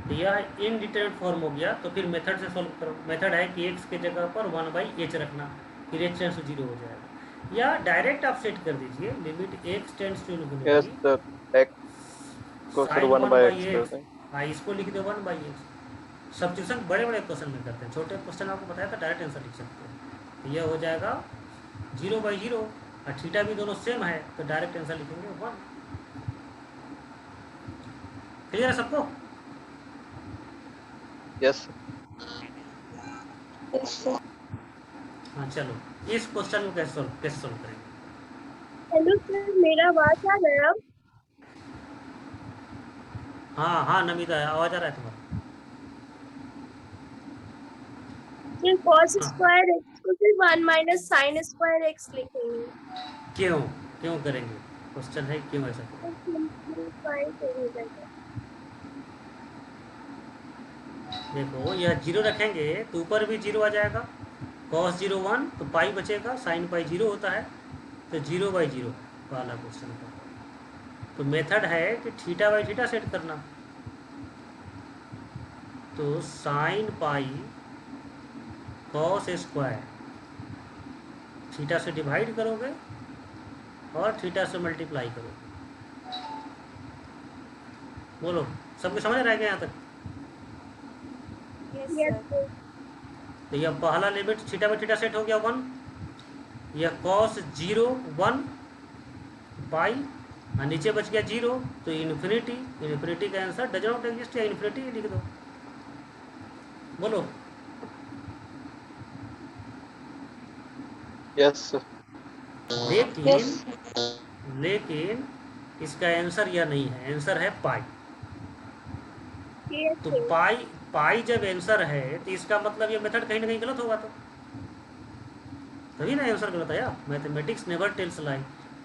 तो यह indeterminate form हो गया। तो फिर मेथड से सॉल्व करो। मेथड है कि x की जगह पर 1/h रखना, फिर h टेंड्स टू 0 हो जाएगा। या डायरेक्ट आप सेट कर दीजिए limit x tends to yes infinity sir, X को sir sine one one by by X कर एक्स। दें। हाँ, इसको लिख दो 1/x। सब्स्टिट्यूशन बड़े बड़े क्वेश्चन में करते हैं, छोटे क्वेश्चन आपको बताया था डायरेक्ट आंसर लिख सकते हैं। तो यह हो जाएगा 0/0 और थीटा भी दोनों सेम है, तो डायरेक्ट आंसर लिखेंगे 1। क्लियर है सबको? Yes sir. हाँ चलो, इस क्वेश्चन को कैसे सॉल्व करेंगे? हेलो सर, मेरा आवाज आ रहा है? हाँ हाँ नमिता, आवाज़ आ रहा है तुम्हारा? फिर कॉस हाँ। स्क्वायर एक्स को फिर 1 माइनस साइन स्क्वायर एक्स लिखेंगे। क्यों क्यों करेंगे? क्वेश्चन है क्यों ऐसा तो करेंगे। सिंप्लीफाई हो जाएगा। देखो यह 0 रखेंगे तो ऊपर भी 0 आ जाएगा। कॉस 0 1 तो पाई बचेगा, साइन पाई 0 होता है, तो 0/0 वाला क्वेश्चन का। तो मेथड है कि थीटा बाई थीटा सेट करना। तो sine pi cos square theta से डिवाइड करोगे और थीटा से मल्टीप्लाई करोगे। बोलो, सबके समझ रह गए यहाँ तक? Yes sir. तो यह पहला limit theta by theta set हो गया 1। यह कॉस 0 1 पाई और नीचे बच गया 0, तो इन्फिनिटी। इन्फिनिटी का आंसर डज नॉट एग्जिस्ट, या इन्फिनिटी लिख दो। बोलो। Yes sir. यस लेकिन लेकिन इसका आंसर यह नहीं है, आंसर है पाई। तो यस पाई पाई जब आंसर है तो इसका मतलब ये मेथड कहीं ना कहीं गलत होगा। तो तभी ना आंसर गलत आया। मैथमेटिक्स नेवर टेल्स लाई।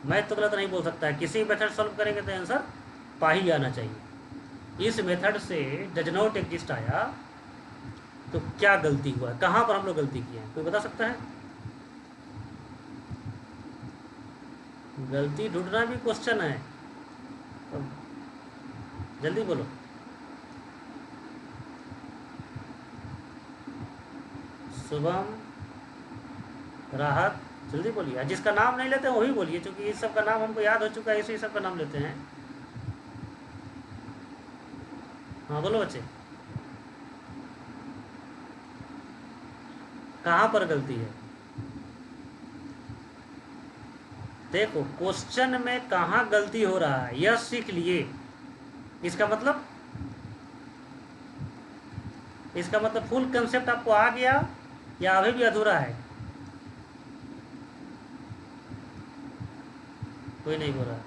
मैथ तो गलत नहीं बोल सकता है। किसी मेथड सॉल्व करेंगे तो आंसर पाई ही आना चाहिए। इस मेथड से डज नॉट एग्जिस्ट आया, तो क्या गलती हुआ, कहाँ पर हम लोग गलती किए हैं, कोई बता सकता है? गलती ढूंढना भी क्वेश्चन है, तो जल्दी बोलो। शुभम, राहत, जल्दी बोलिए। जिसका नाम नहीं लेते वही बोलिए, क्योंकि इस सब का नाम हमको याद हो चुका है, इसी सब का नाम लेते हैं। हाँ बोलो बच्चे, कहाँ पर गलती है? देखो क्वेश्चन में कहाँ गलती हो रहा है यह सीख लिए। इसका मतलब फुल कंसेप्ट आपको आ गया या अभी भी अधूरा है? कोई नहीं बोल रहा।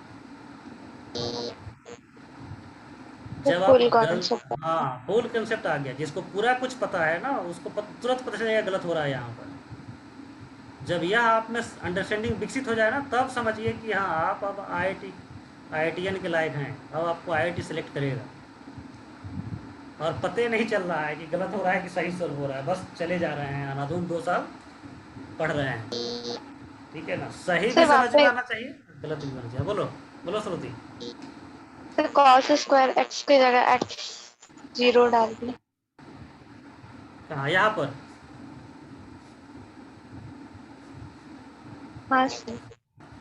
जब आप फुल कॉन्सेप्ट। हाँ, फुल कंसेप्ट आ गया, जिसको पूरा कुछ पता है ना उसको तुरंत पता चलेगा गलत हो रहा है यहाँ पर। जब यह आप में अंडरस्टैंडिंग विकसित हो जाए ना, तब समझिए कि हाँ आप अब IITian के लायक हैं। अब आपको IIT सेलेक्ट करेगा और पते नहीं चल रहा है कि गलत हो रहा है कि सही सॉल्व हो रहा है, बस चले जा रहे हैं अनाधुन 2 साल पढ़ रहे हैं। ठीक है ना, सही भी सर वहाँ समझ में पे आना चाहिए, गलत भी होना चाहिए। बोलो बोलो श्रुति। सर कॉस स्क्वायर एक्स की जगह एक्स 0 डाल दिया। कहाँ, यहाँ पर? हाँ सर।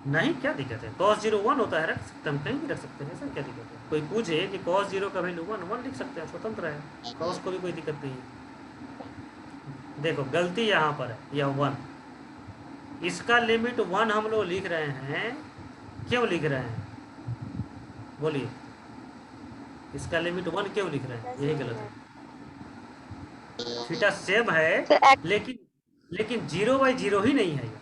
नहीं, क्या दिक्कत है? कॉस 0 1 होता है, रख सकते हम, कहीं भी रख सकते हैं, ऐसा क्या दिक्कत है? कोई पूछे कि कॉस 0 का वैल्यू 1 1 लिख सकते हैं, स्वतंत्र है, कॉस को भी कोई दिक्कत नहीं है। देखो गलती यहाँ पर है, यह 1, इसका लिमिट 1 हम लोग लिख रहे हैं। क्यों लिख रहे हैं बोलिए? इसका लिमिट 1 क्यों लिख रहे हैं, यही गलत है। थीटा सेम है, सर एक्स लेकिन 0/0 ही नहीं है ये।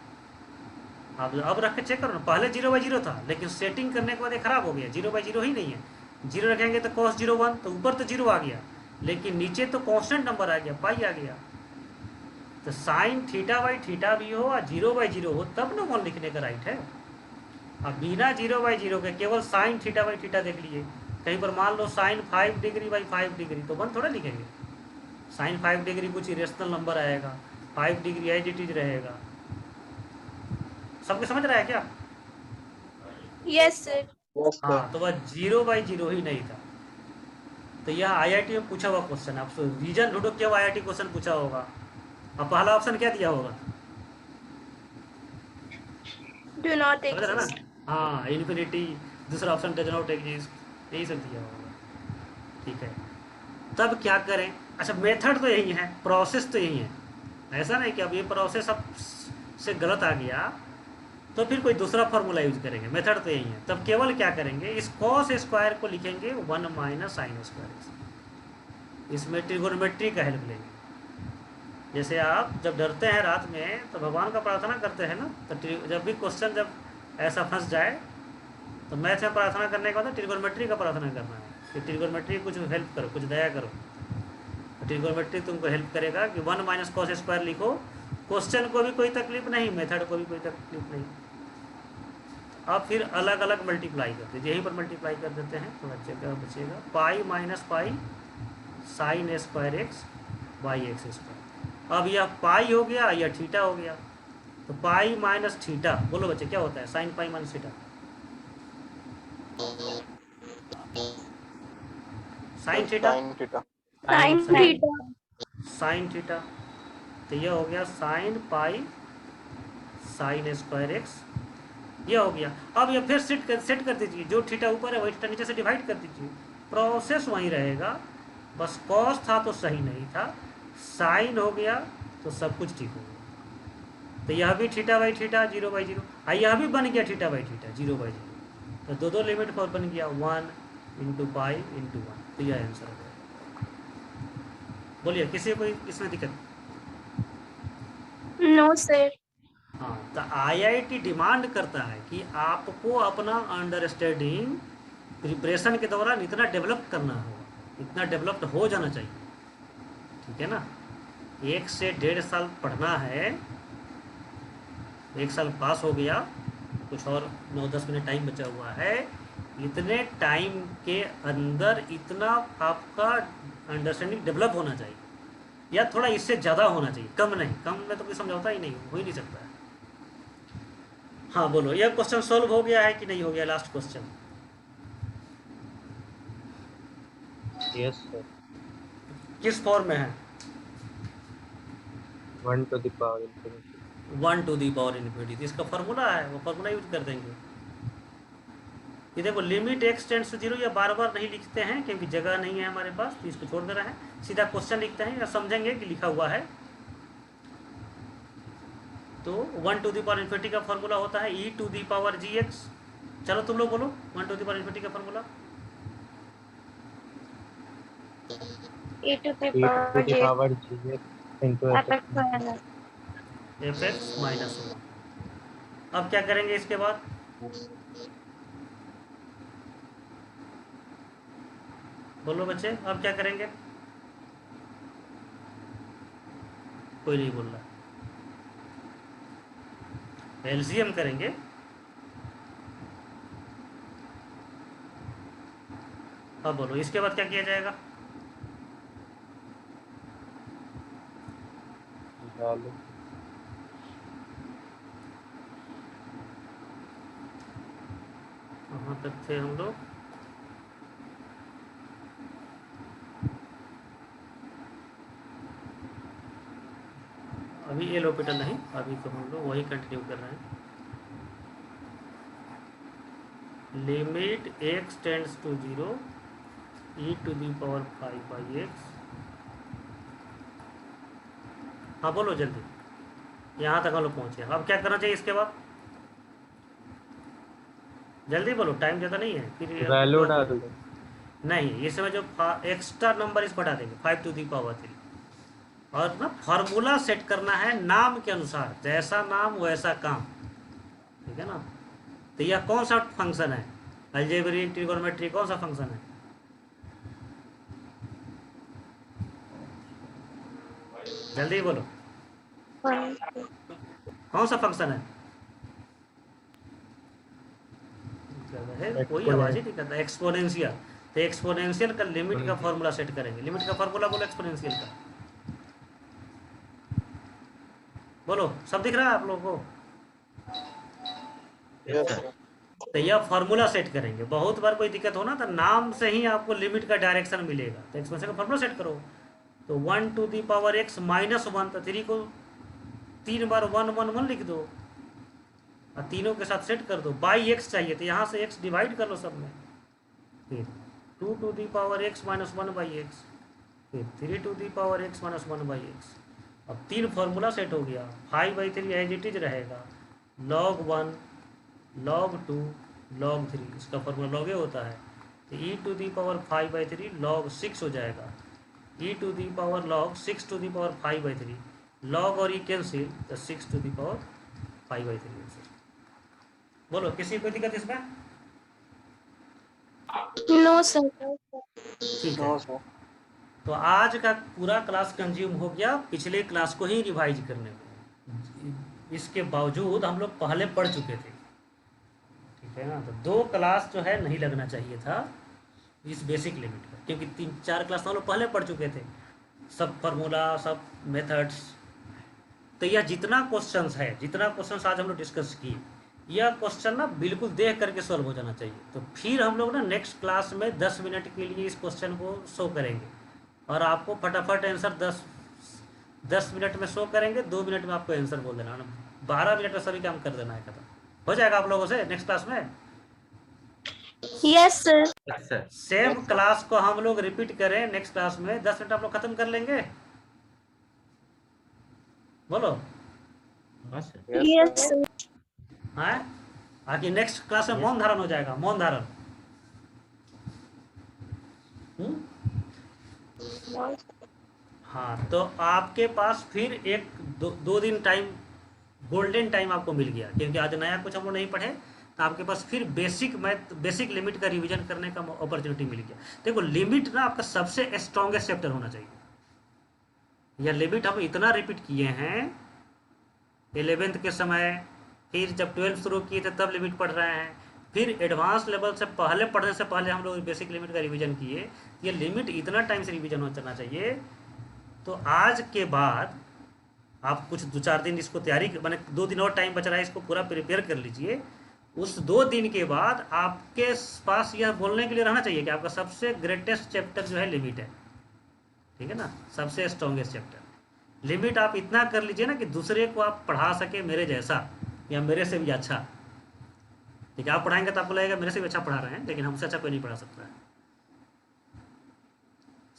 अब रख के चेक करो ना, पहले 0/0 था, लेकिन सेटिंग करने के बाद ये खराब हो गया, 0/0 ही नहीं है। 0 रखेंगे तो cos 0 1, तो ऊपर तो 0 आ गया, लेकिन नीचे तो कांस्टेंट नंबर आ गया, पाई आ गया। तो साइन थीटा बाई थीटा भी हो और 0/0 हो तब ना 1 लिखने का राइट है। अब बिना 0/0 के केवल साइन थीटा बाई थीटा देख लिए, कहीं पर मान लो साइन 5 डिग्री बाई 5 डिग्री, तो 1 थोड़ा लिखेंगे। साइन 5 डिग्री कुछ इरेशनल नंबर आएगा, 5 डिग्री एज इट इज रहेगा। सबको समझ रहा है क्या? Yes sir. Yes sir. हाँ, तो वह 0/0 ही नहीं था। तो तो यह आईआईटी में पूछा हुआ क्वेश्चन है। आप रीजन ढूंढो क्यों आईआईटी क्वेश्चन पूछा होगा। अब पहला ऑप्शन क्या दिया होगा, Do not समझ रहे ना। exist. हाँ इन्फिनिटी, दूसरा ऑप्शन डज नॉट एग्जिस्ट, यही सब दिया होगा। ठीक है, तब क्या करें। अच्छा मेथड तो यही है, प्रोसेस तो यही है, ऐसा नहीं कि अब ये प्रोसेस अब से गलत आ गया तो फिर कोई दूसरा फार्मूला यूज करेंगे, मेथड तो यही है। तब केवल क्या करेंगे, इस कॉस स्क्वायर को लिखेंगे 1 माइनस साइन स्क्वायर, इसमें ट्रिगोनोमेट्री का हेल्प लेंगे। जैसे आप जब डरते हैं रात में तो भगवान का प्रार्थना करते हैं ना, तो जब भी क्वेश्चन जब ऐसा फंस जाए तो मैथ में प्रार्थना करने का मतलब ट्रिगोनोमेट्री का प्रार्थना करना है कि ट्रिगोनोमेट्री कुछ हेल्प करो, कुछ दया करो। ट्रिगोनोमेट्री तुमको हेल्प करेगा कि 1 माइनस कॉस स्क्वायर लिखो, क्वेश्चन को भी कोई तकलीफ नहीं, मेथड को भी कोई तकलीफ नहीं। अब फिर अलग अलग मल्टीप्लाई करते हैं, यहीं पर मल्टीप्लाई कर देते हैं तो बचेगा pi minus pi sine square x by x square. अब यह पाई हो गया, यह थीटा हो गया, तो पाई माइनस थीटा, बोलो बच्चे क्या होता है, sine pi minus theta, sine theta, sine theta. Sin theta. Sine theta. तो यह हो गया sine pi sine square x, यह हो गया। अब यह फिर सेट कर दीजिए, जो थीटा ऊपर है वही थीटा नीचे से डिवाइड कर दीजिए, प्रोसेस वहीं रहेगा, बस कॉस था तो सही नहीं था, साइन हो गया तो सब कुछ ठीक हो गया। तो यह भी थीटा बाई थीटा 0 बाई 0, यह भी बन गया थीटा बाई थीटा 0 बाई 0। तो दो लिमिट पर बन गया 1 इंटू पाई इंटू 1, तो यह आंसर हो गया। बोलिए किसी को इसमें दिक्कत। No, sir. हाँ, तो आईआईटी डिमांड करता है कि आपको अपना अंडरस्टैंडिंग प्रिपरेशन के दौरान इतना डेवलप करना होगा, इतना डेवलप्ड हो जाना चाहिए, ठीक है ना। 1 से 1.5 साल पढ़ना है, 1 साल पास हो गया, कुछ और 9-10 मिनट टाइम बचा हुआ है, इतने टाइम के अंदर इतना आपका अंडरस्टैंडिंग डेवलप होना चाहिए, या थोड़ा इससे ज़्यादा होना चाहिए, कम नहीं, कम में तो कोई समझौता ही नहीं, हो ही नहीं सकता है। हाँ बोलो, यह क्वेश्चन सॉल्व हो गया है कि नहीं हो गया, लास्ट क्वेश्चन। Yes sir. किस फॉर्म में है, 1 to the power infinity। 1 to the power infinity, इसका फार्मूला है, वो फार्मूला यूज कर देंगे। ये देखो लिमिट x टेंड्स टू 0, ये बार बार नहीं लिखते हैं क्योंकि जगह नहीं है हमारे पास, तो इसको छोड़ दे रहे हैं, सीधा क्वेश्चन लिखते हैं या समझेंगे कि लिखा हुआ है। तो 1 टू दी पावर इन्फिनिटी का फार्मूला होता है e to the power gx। चलो तुम लोग बोलो 1 टू दी पावर इन्फिनिटी का formula. E to the e power to the j. power gx into Fx fx। minus. fx minus 1। अब क्या करेंगे इसके बाद, बोलो बच्चे अब क्या करेंगे, कोई नहीं बोल रहा। एलसीएम करेंगे, अब बोलो इसके बाद क्या किया जाएगा, डालो। कहाँ तक थे हम लोग, अभी एल ऑर्बिटल नहीं, अभी तो हम लोग वही कंटिन्यू कर रहे हैं। Limit x tends to 0 e to the power 5 by x. हाँ बोलो जल्दी, यहाँ तक हम लोग पहुँचे, अब क्या करना चाहिए इसके बाद, जल्दी बोलो, टाइम ज़्यादा नहीं है फिर। वैल्यू डाल दो। नहीं, इसमें जो एक्स्ट्रा नंबर इसको हटा देंगे 5 टू दी पावर 3, और ना फार्मूला सेट करना है नाम के अनुसार, जैसा नाम वैसा काम, ठीक है ना। तो यह कौन सा फंक्शन है, अलजेब्रिक ट्रिगोनोमेट्री कौन सा फंक्शन है, जल्दी बोलो कौन सा फंक्शन है, कोई आवाज ही नहीं करता, एक्सपोनेंशियल। तो एक्सपोनेंशियल का लिमिट का फार्मूला सेट करेंगे, लिमिट का फार्मूला बोलो एक्सपोनेंशियल का, बोलो सब दिख रहा है आप लोगों को। Yes sir. तो यह फार्मूला सेट करेंगे। बहुत बार कोई दिक्कत हो ना तो नाम से ही आपको लिमिट का डायरेक्शन मिलेगा, तो एक्सपेंशन का फार्मूला सेट करो। तो 1 to the power x minus 1, तो 3 को 3 बार 1 1 1 लिख दो और तीनों के साथ सेट कर दो। बाई x चाहिए तो यहाँ से x डिवाइड कर लो सब में। फिर 2 to the power x minus 1 by x, फिर 3 to the power x minus 1 by x. अब 3 फार्मूला सेट हो गया। 5/3 एज इट इज रहेगा, log 1 log 2 log 3, इसका फार्मूला log a होता है। तो e to the power 5/3 log 6 हो जाएगा, e to the power log 6 to the power 5/3, log और e कैंसिल, तो 6 टू दी पावर 5/3 आंसर। बोलो किसी को दिक्कत इसमें? No sir. ठीक है। No sir. तो आज का पूरा क्लास कंज्यूम हो गया पिछले क्लास को ही रिवाइज करने में। इसके बावजूद हम लोग पहले पढ़ चुके थे, ठीक है ना। तो 2 क्लास जो है नहीं लगना चाहिए था इस बेसिक लिमिट का, क्योंकि 3-4 क्लास हम लोग पहले पढ़ चुके थे, सब फार्मूला सब मेथड्स। तो यह जितना क्वेश्चंस है, जितना क्वेश्चंस आज हम लोग डिस्कस किए, यह क्वेश्चन ना बिल्कुल देख करके सॉल्व हो जाना चाहिए। तो फिर हम लोग ना नेक्स्ट क्लास में 10 मिनट के लिए इस क्वेश्चन को शो करेंगे और आपको फटाफट आंसर 10 मिनट में शो करेंगे, 2 मिनट में आपको आंसर बोल देना, 12 मिनट में सभी काम कर देना है, खत्म हो जाएगा आप लोगों से नेक्स्ट क्लास में। Yes sir. सेम क्लास को हम लोग रिपीट करें नेक्स्ट क्लास में, 10 मिनट आप लोग खत्म कर लेंगे। बोलो यस सर। हाँ, आगे नेक्स्ट क्लास में मौन धारण हो जाएगा, मौन धारण। हाँ, तो आपके पास फिर एक 2 दिन टाइम, गोल्डन टाइम आपको मिल गया, क्योंकि आज नया कुछ हम लोग नहीं पढ़े, तो आपके पास फिर बेसिक मैथ, बेसिक लिमिट का रिवीजन करने का अपॉर्चुनिटी मिल गया। देखो लिमिट ना आपका सबसे स्ट्रॉन्गेस्ट चैप्टर होना चाहिए। यह लिमिट हम इतना रिपीट किए हैं 11th के समय, फिर जब 12th शुरू किए थे तब लिमिट पढ़ रहे हैं, फिर एडवांस लेवल से पहले पढ़ने से पहले हम लोग बेसिक लिमिट का रिवीजन किए। ये लिमिट इतना टाइम से रिवीजन हो जाना चाहिए। तो आज के बाद आप कुछ 2-4 दिन इसको तैयारी, मैंने 2 दिन और टाइम बच रहा है, इसको पूरा प्रिपेयर कर लीजिए। उस 2 दिन के बाद आपके पास यह बोलने के लिए रहना चाहिए कि आपका सबसे ग्रेटेस्ट चैप्टर जो है लिमिट है, ठीक है ना, सबसे स्ट्रॉन्गेस्ट चैप्टर। लिमिट आप इतना कर लीजिए ना कि दूसरे को आप पढ़ा सके मेरे जैसा या मेरे से भी अच्छा। ठीक है, आप पढ़ाएंगे तो आपको लगेगा मेरे से भी अच्छा पढ़ा रहे हैं, लेकिन हमसे अच्छा कोई नहीं पढ़ा सकता है।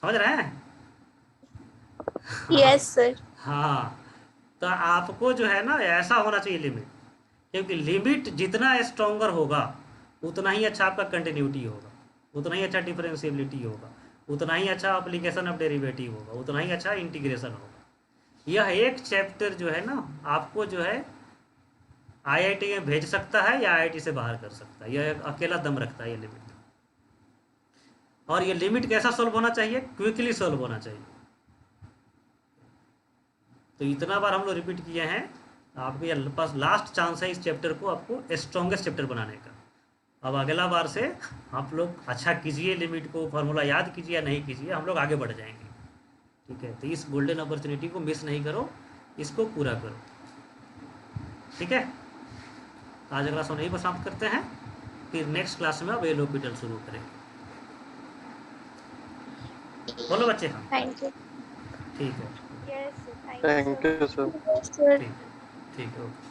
समझ रहे हैं? Yes sir. हाँ, तो आपको जो है ना ऐसा होना चाहिए लिमिट, क्योंकि लिमिट जितना स्ट्रॉन्गर होगा उतना ही अच्छा आपका कंटिन्यूटी होगा, उतना ही अच्छा डिफरेंशिएबिलिटी होगा, उतना ही अच्छा एप्लीकेशन ऑफ डेरिवेटिव होगा, उतना ही अच्छा इंटीग्रेशन होगा। यह एक चैप्टर जो है ना आपको जो है IIT में भेज सकता है या IIT से बाहर कर सकता है, यह अकेला दम रखता है ये लिमिट। और ये लिमिट कैसा सॉल्व होना चाहिए? क्विकली सॉल्व होना चाहिए। तो इतना बार हम लोग रिपीट किए हैं, आपके पास लास्ट चांस है इस चैप्टर को आपको स्ट्रॉन्गेस्ट चैप्टर बनाने का। अब अगला बार से आप लोग अच्छा कीजिए, लिमिट को फार्मूला याद कीजिए या नहीं कीजिए, हम लोग आगे बढ़ जाएंगे। ठीक है, तो इस गोल्डन अपॉर्चुनिटी को मिस नहीं करो, इसको पूरा करो। ठीक है, आज क्लास को नहीं समाप्त करते हैं, फिर नेक्स्ट क्लास में अब एलोपिटल शुरू करेंगे। बोलो बच्चे। हाँ, थैंक यू। ठीक है, yes thank you sir. Sir. ठीक है, ठीक है, ओके।